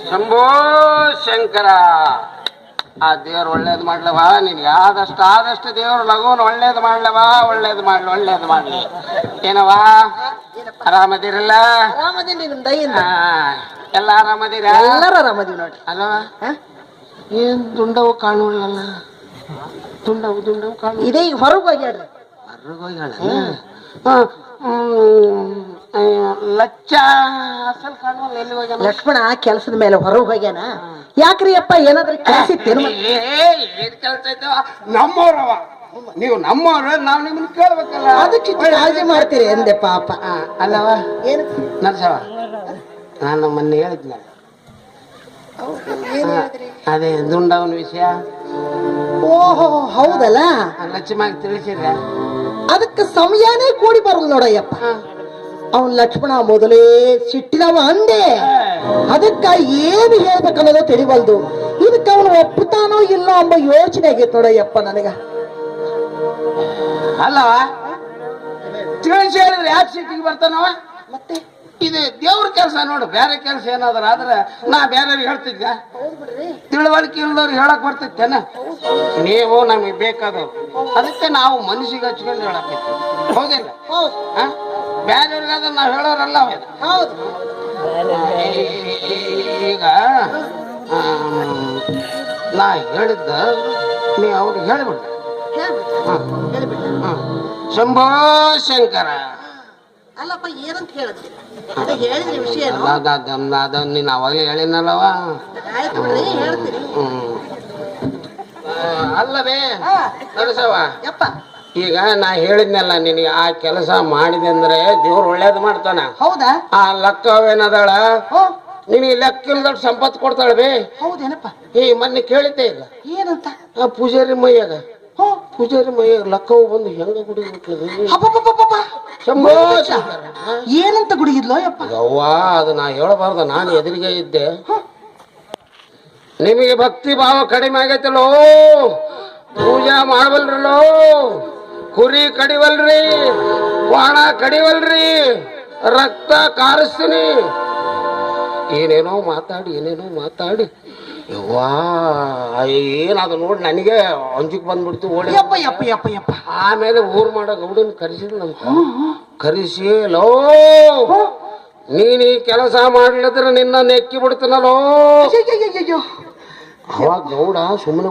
ಶಂಭೋ ಶಂಕರ. ಆ ದೇವ್ರು ಒಳ್ಳೇದ್ ಮಾಡ್ಲವ, ನಿನ್ಗೆ ಆದಷ್ಟು ದೇವ್ರು ಲಘುನ್ ಒಳ್ಳೇದ್ ಮಾಡ್ಲವ, ಒಳ್ಳೇದ್ ಮಾಡ್ಲಿ. ಏನವಾ ಆರಾಮದಿರಲ್ಲ? ಎಲ್ಲ ಆರಾಮದಿರ? ಎಲ್ಲರೂ ಆರಾಮದಿವಿ ನೋಡಿ. ಅಲ್ವಾ ಏನ್ ದುಂಡವು ಕಾಣುವಲ್ಲ? ದುಂಡವು ಕಾಣು. ಇದೇ ಈಗ ಹೊರಗೆ ಹೋಗ್ಯಾಡ್ರಿ. ಲಚ್ಚ ಅಸಲ್ ಕಾಣುವಲ್ಲ, ಎಲ್ಲಿ ಹೋಗ್ಯಾನ? ಲಕ್ಷ್ಮಣ ಕೆಲ್ಸದ ಮೇಲೆ ಹೊರಗೆ ಹೋಗ್ಯಾನ. ಯಾಕ್ರಿ ಅಪ್ಪ, ಏನಾದ್ರೂ ಕೆಲಸ ಇತ್ತೇನು? ಏನ್ ಕೆಲಸ ಐತವ? ನಮ್ಮವ್ರವ, ನೀವು ನಮ್ಮವ್ರ, ನಾವ್ ನಿಮ್ಮನ್ನ ಕೇಳ್ಬೇಕಲ್ಲ. ಅದಕ್ಕೆ ಕಾಳಜಿ ಮಾಡ್ತೀರಿ ಎಂದೆ ಪಾಪ. ಅಲ್ಲವ ಏನು ನರ್ಸವ, ನಾನು ಮೊನ್ನೆ ಹೇಳಿದ್ನ ಅದೇ ದುಂಡವನ ವಿಷಯ. ಓಹೋ ಹೌದಲ್ಲ, ಲಕ್ಷ್ಮಾಗಿ ತಿಳಿಸಿದ್ರೆ ಅದಕ್ಕೆ ಸಮಯನೇ ಕೂಡಿ ಬರಲ್ಲ ನೋಡಯ್ಯಪ್ಪ. ಅವನ್ ಲಕ್ಷ್ಮಣ ಮೊದಲೇ ಸಿಟ್ಟಿನವ ಅಂದೆ, ಅದಕ್ಕ ಏನು ಹೇಳ್ಬೇಕನ್ನೋದು ತಿಳಿವಲ್ದು. ಇದಕ್ಕೆ ಅವನು ಒಪ್ಪುತ್ತಾನೋ ಇಲ್ಲ ಎಂಬ ಯೋಚನೆ ಆಗೈತೆ ನೋಡಯ್ಯಪ್ಪ ನನಗ. ಅಲ್ಲವ ತಿಳಿಸಿ ಹೇಳಿದ್ರೆ ಯಾಕೆ ಸಿಟ್ಟಿಗೆ ಬರ್ತಾನವ? ಮತ್ತೆ ಇದು ದೇವ್ರ ಕೆಲಸ ನೋಡು. ಬೇರೆ ಕೆಲಸ ಏನಾದ್ರ ಆದ್ರೆ ನಾ ಬೇರೆಯವ್ರಿಗೆ ಹೇಳ್ತಿದ್ದ, ತಿಳುವಳಿಕೆ ಇಲ್ದವ್ರಿಗೆ ಹೇಳಕ್ ಬರ್ತಿತ್ತೇನ? ನೀವು ನಮಗೆ ಬೇಕಾದವ್ರು, ಅದಕ್ಕೆ ನಾವು ಮನಸ್ಸಿಗೆ ಹಚ್ಕೊಂಡು ಹೇಳಕೈತಿ, ಹೌದಿಲ್ಲ? ಬೇರೆಯವ್ರಿಗಾದ್ರೆ ನಾವು ಹೇಳೋರಲ್ಲ. ಈಗ ನಾ ಹೇಳಿದ್ದ ನೀ ಅವ್ರಿಗೆ ಹೇಳಿಬಿಡ. ಶಂಭೋ ಶಂಕರ. ಅಲ್ಲಪ್ಪ ಏನಂತ ಹೇಳಿದ್ರಿ? ಹೇಳಿದ್ರಿ ವಿಷಯ ಅದನ್ನ ನೀನು ಅವಾಗಲೇ ಹೇಳಿನಲ್ಲವ. ಹೇಳ್ತೀರಿ ಅಲ್ಲವೇ ನರಸವ, ಯಪ್ಪ ಈಗ ನಾ ಹೇಳಿದ್ನಲ್ಲ ನಿನಗೆ, ಆ ಕೆಲಸ ಮಾಡಿದೆ ಅಂದ್ರೆ ದೇವ್ರು ಒಳ್ಳೇದು ಮಾಡ್ತಾನ. ಹೌದಾ? ಆ ಲಕ್ಕವೇನದಾಳ ನಿನಗೆ ಲೆಕ್ಕ ಇಲ್ದೊಡ್ಡ ಸಂಪತ್ತು ಕೊಡ್ತಾಳೆ ಬೇ. ಹೌದೇನಪ್ಪ? ಮೊನ್ನೆ ಕೇಳಿದ್ದೆ ಈಗ ಏನಂತ? ಆ ಪೂಜಾರಿ ಮೈಯಾಗ ಲಕ್ಕವು ಬಂದು ಹೆಂಗ ಗುಡಿಬಿಟ್ಟದು. ಶಂಭೋ ಶಂಕರ. ಏನಂತ ಗುಡಿಗಿದ್ಲೋ ಯಪ್ಪ? ಯವ್ವ ಅದು ನಾ ಹೇಳಬಾರ್ದ, ನಾನು ಎದುರಿಗೆ ಇದ್ದೆ. ನಿಮಗೆ ಭಕ್ತಿ ಭಾವ ಕಡಿಮೆ ಆಗೈತಲ್ಲೋ, ಪೂಜಾ ಮಾಡಬಲ್ರಲ್ಲೋ, ಕುರಿ ಕಡಿವಲ್ರಿ, ವಾಣ ಕಡಿವಲ್ರಿ, ರಕ್ತ ಕಾರಿಸ್ತೀನಿ, ಏನೇನೋ ಮಾತಾಡಿ ಯವ್ವಾ ಏನದು ನೋಡಿ ನನಗೆ ಅಂಜಿಕ್ ಬಂದ್ಬಿಡ್ತು. ಓಡಿ ಯಪ್ಪ ಆಮೇಲೆ ಊರ್ ಮಾಡೋ ಗೌಡನ್ ಕರೆಸಿದ್ನಂತ. ಕರೆಸಿ ಲೋ ನೀನ್ ಈ ಕೆಲಸ ಮಾಡ್ಲಿದ್ರೆ ನಿನ್ನ ನೆಕ್ಕಿ ಬಿಡ್ತೀನಲ್ಲೋ. ಅವಾಗ ಗೌಡ ಸುಮ್ಮನೆ